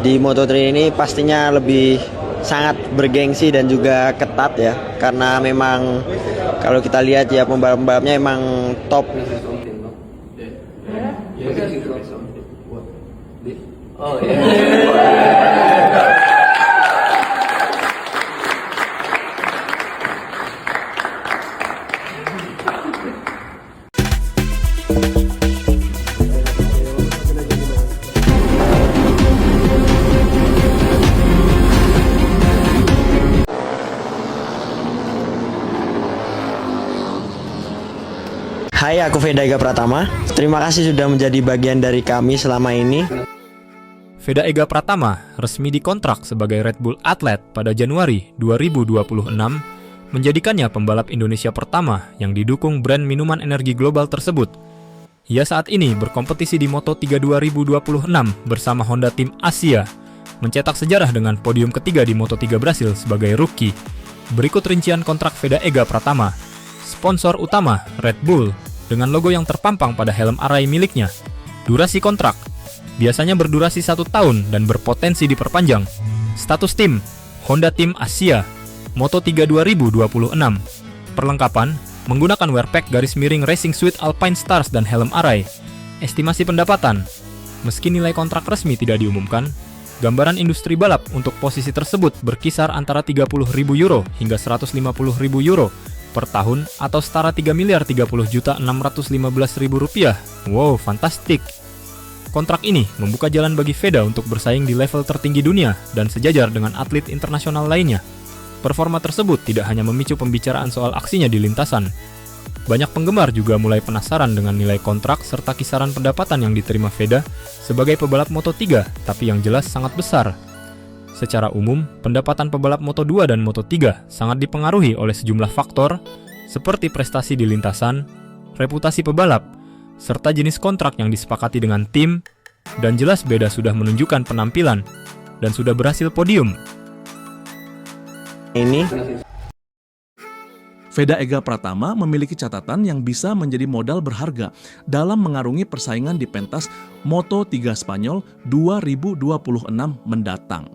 di Moto3 ini pastinya lebih sangat bergengsi dan juga ketat ya, karena memang kalau kita lihat ya pembalap-pembalapnya emang top. Oh yeah. Hai, aku Veda Ega Pratama. Terima kasih sudah menjadi bagian dari kami selama ini. Veda Ega Pratama resmi dikontrak sebagai Red Bull Athlete pada Januari 2026, menjadikannya pembalap Indonesia pertama yang didukung brand minuman energi global tersebut. Ia saat ini berkompetisi di Moto3 2026 bersama Honda Team Asia, mencetak sejarah dengan podium ketiga di Moto3 Brasil sebagai rookie. Berikut rincian kontrak Veda Ega Pratama. Sponsor utama Red Bull dengan logo yang terpampang pada helm Arai miliknya. Durasi kontrak biasanya berdurasi 1 tahun dan berpotensi diperpanjang. Status tim Honda Team Asia Moto3 2026. Perlengkapan menggunakan wearpack garis miring Racing Suite Alpine Stars dan helm Arai. Estimasi pendapatan, meski nilai kontrak resmi tidak diumumkan, gambaran industri balap untuk posisi tersebut berkisar antara 30.000 euro hingga 150.000 euro per tahun atau setara 3.030.615.000 rupiah. Wow, fantastik. Kontrak ini membuka jalan bagi Veda untuk bersaing di level tertinggi dunia dan sejajar dengan atlet internasional lainnya. Performa tersebut tidak hanya memicu pembicaraan soal aksinya di lintasan. Banyak penggemar juga mulai penasaran dengan nilai kontrak serta kisaran pendapatan yang diterima Veda sebagai pebalap Moto3, tapi yang jelas sangat besar. Secara umum, pendapatan pebalap Moto2 dan Moto3 sangat dipengaruhi oleh sejumlah faktor seperti prestasi di lintasan, reputasi pebalap, serta jenis kontrak yang disepakati dengan tim, dan jelas Veda sudah menunjukkan penampilan dan sudah berhasil podium. Veda Ega Pratama memiliki catatan yang bisa menjadi modal berharga dalam mengarungi persaingan di pentas Moto3 Spanyol 2026 mendatang.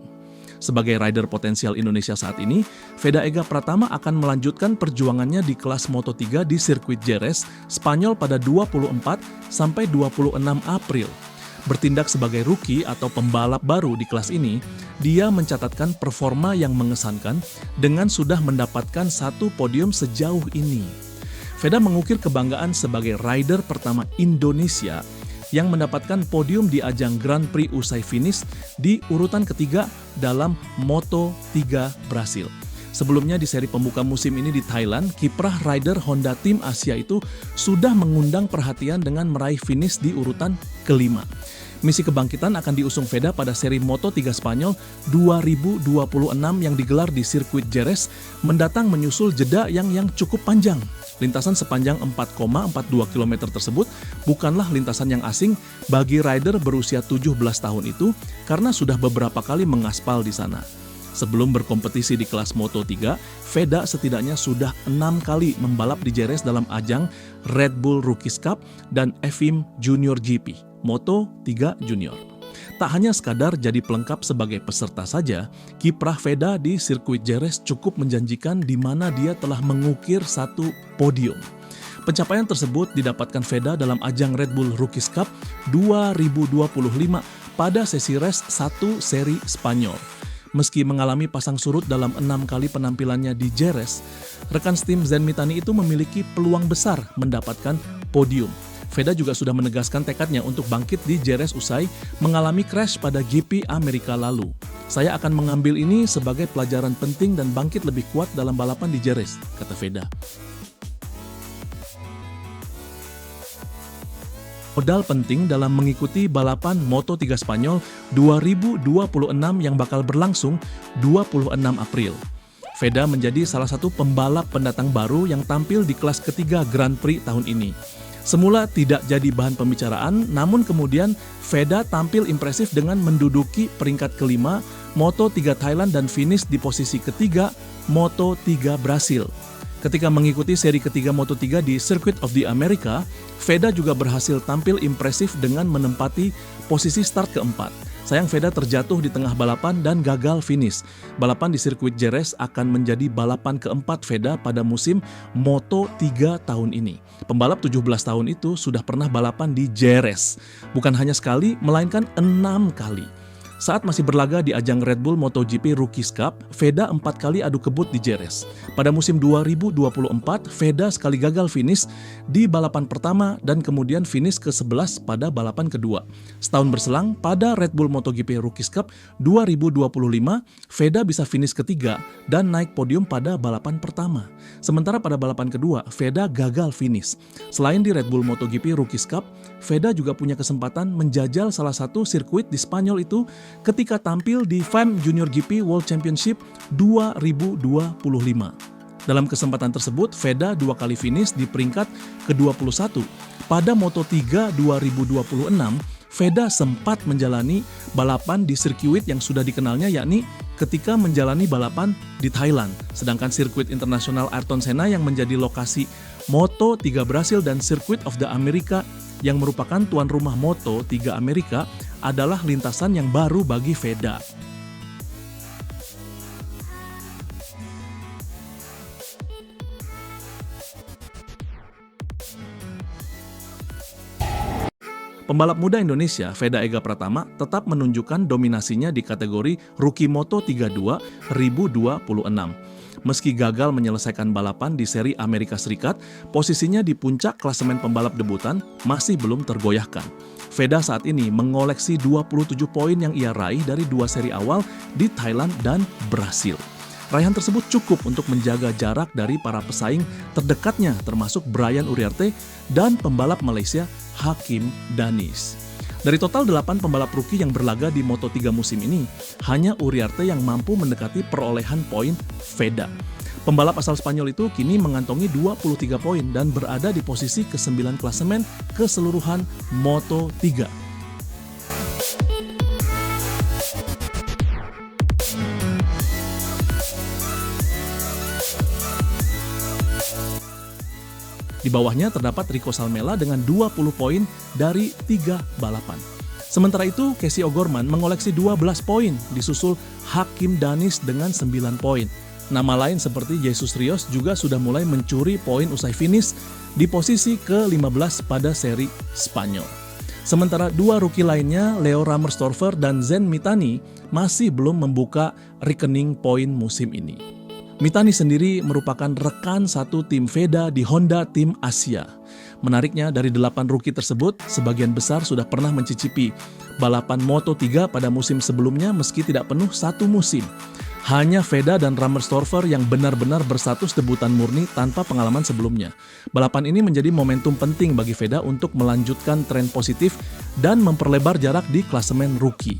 Sebagai rider potensial Indonesia saat ini, Veda Ega Pratama akan melanjutkan perjuangannya di kelas Moto3 di sirkuit Jerez, Spanyol pada 24 sampai 26 April. Bertindak sebagai rookie atau pembalap baru di kelas ini, dia mencatatkan performa yang mengesankan dengan sudah mendapatkan 1 podium sejauh ini. Veda mengukir kebanggaan sebagai rider pertama Indonesia yang mendapatkan podium di ajang Grand Prix usai finish di urutan ketiga dalam Moto3 Brasil. Sebelumnya di seri pembuka musim ini di Thailand, kiprah rider Honda Team Asia itu sudah mengundang perhatian dengan meraih finish di urutan kelima. Misi kebangkitan akan diusung Veda pada seri Moto3 Spanyol 2026 yang digelar di sirkuit Jerez mendatang menyusul jeda yang cukup panjang. Lintasan sepanjang 4,42 km tersebut bukanlah lintasan yang asing bagi rider berusia 17 tahun itu karena sudah beberapa kali mengaspal di sana. Sebelum berkompetisi di kelas Moto3, Veda setidaknya sudah 6 kali membalap di Jerez dalam ajang Red Bull Rookies Cup dan FIM Junior GP, Moto3 Junior. Tak hanya sekadar jadi pelengkap sebagai peserta saja, kiprah Veda di sirkuit Jerez cukup menjanjikan di mana dia telah mengukir 1 podium. Pencapaian tersebut didapatkan Veda dalam ajang Red Bull Rookies Cup 2025 pada sesi race 1 seri Spanyol. Meski mengalami pasang surut dalam 6 kali penampilannya di Jerez, rekan tim Zen Mitani itu memiliki peluang besar mendapatkan podium. Veda juga sudah menegaskan tekadnya untuk bangkit di Jerez usai mengalami crash pada GP Amerika lalu. Saya akan mengambil ini sebagai pelajaran penting dan bangkit lebih kuat dalam balapan di Jerez, kata Veda. Modal penting dalam mengikuti balapan Moto3 Spanyol 2026 yang bakal berlangsung 26 April. Veda menjadi salah satu pembalap pendatang baru yang tampil di kelas ketiga Grand Prix tahun ini. Semula tidak jadi bahan pembicaraan, namun kemudian Veda tampil impresif dengan menduduki peringkat kelima Moto3 Thailand dan finish di posisi ketiga Moto3 Brasil. Ketika mengikuti seri ketiga Moto3 di Circuit of the America, Veda juga berhasil tampil impresif dengan menempati posisi start keempat. Sayang Veda terjatuh di tengah balapan dan gagal finish. Balapan di sirkuit Jerez akan menjadi balapan keempat Veda pada musim Moto3 tahun ini. Pembalap 17 tahun itu sudah pernah balapan di Jerez. Bukan hanya sekali, melainkan 6 kali. Saat masih berlaga di ajang Red Bull MotoGP Rookies Cup, Veda 4 kali adu kebut di Jerez. Pada musim 2024, Veda sekali gagal finish di balapan pertama dan kemudian finish ke-11 pada balapan kedua. Setahun berselang, pada Red Bull MotoGP Rookies Cup 2025, Veda bisa finish ketiga dan naik podium pada balapan pertama. Sementara pada balapan kedua, Veda gagal finish. Selain di Red Bull MotoGP Rookies Cup, Veda juga punya kesempatan menjajal salah satu sirkuit di Spanyol itu ketika tampil di FIM Junior GP World Championship 2025. Dalam kesempatan tersebut, Veda 2 kali finish di peringkat ke-21. Pada Moto3 2026, Veda sempat menjalani balapan di sirkuit yang sudah dikenalnya, yakni ketika menjalani balapan di Thailand. Sedangkan sirkuit internasional Ayrton Senna yang menjadi lokasi Moto3 Brasil dan Circuit of the America yang merupakan tuan rumah Moto3 Amerika adalah lintasan yang baru bagi Veda. Pembalap muda Indonesia, Veda Ega Pratama, tetap menunjukkan dominasinya di kategori Rookie Moto3 2026. Meski gagal menyelesaikan balapan di seri Amerika Serikat, posisinya di puncak klasemen pembalap debutan masih belum tergoyahkan. Veda saat ini mengoleksi 27 poin yang ia raih dari 2 seri awal di Thailand dan Brasil. Raihan tersebut cukup untuk menjaga jarak dari para pesaing terdekatnya termasuk Brian Uriarte dan pembalap Malaysia Hakim Danis. Dari total 8 pembalap rookie yang berlaga di Moto3 musim ini, hanya Uriarte yang mampu mendekati perolehan poin Veda. Pembalap asal Spanyol itu kini mengantongi 23 poin dan berada di posisi ke-9 klasemen keseluruhan Moto3. Di bawahnya terdapat Rico Salmela dengan 20 poin dari 3 balapan. Sementara itu, Casey O'Gorman mengoleksi 12 poin, disusul Hakim Danis dengan 9 poin. Nama lain seperti Jesus Rios juga sudah mulai mencuri poin usai finish di posisi ke-15 pada seri Spanyol. Sementara 2 rookie lainnya, Leo Rammerstorfer dan Zen Mitani, masih belum membuka rekening poin musim ini. Mitani sendiri merupakan rekan satu tim Veda di Honda Tim Asia. Menariknya, dari 8 rookie tersebut, sebagian besar sudah pernah mencicipi balapan Moto3 pada musim sebelumnya meski tidak penuh 1 musim. Hanya Veda dan Rammerstorfer yang benar-benar berstatus debutan murni tanpa pengalaman sebelumnya. Balapan ini menjadi momentum penting bagi Veda untuk melanjutkan tren positif dan memperlebar jarak di klasemen rookie.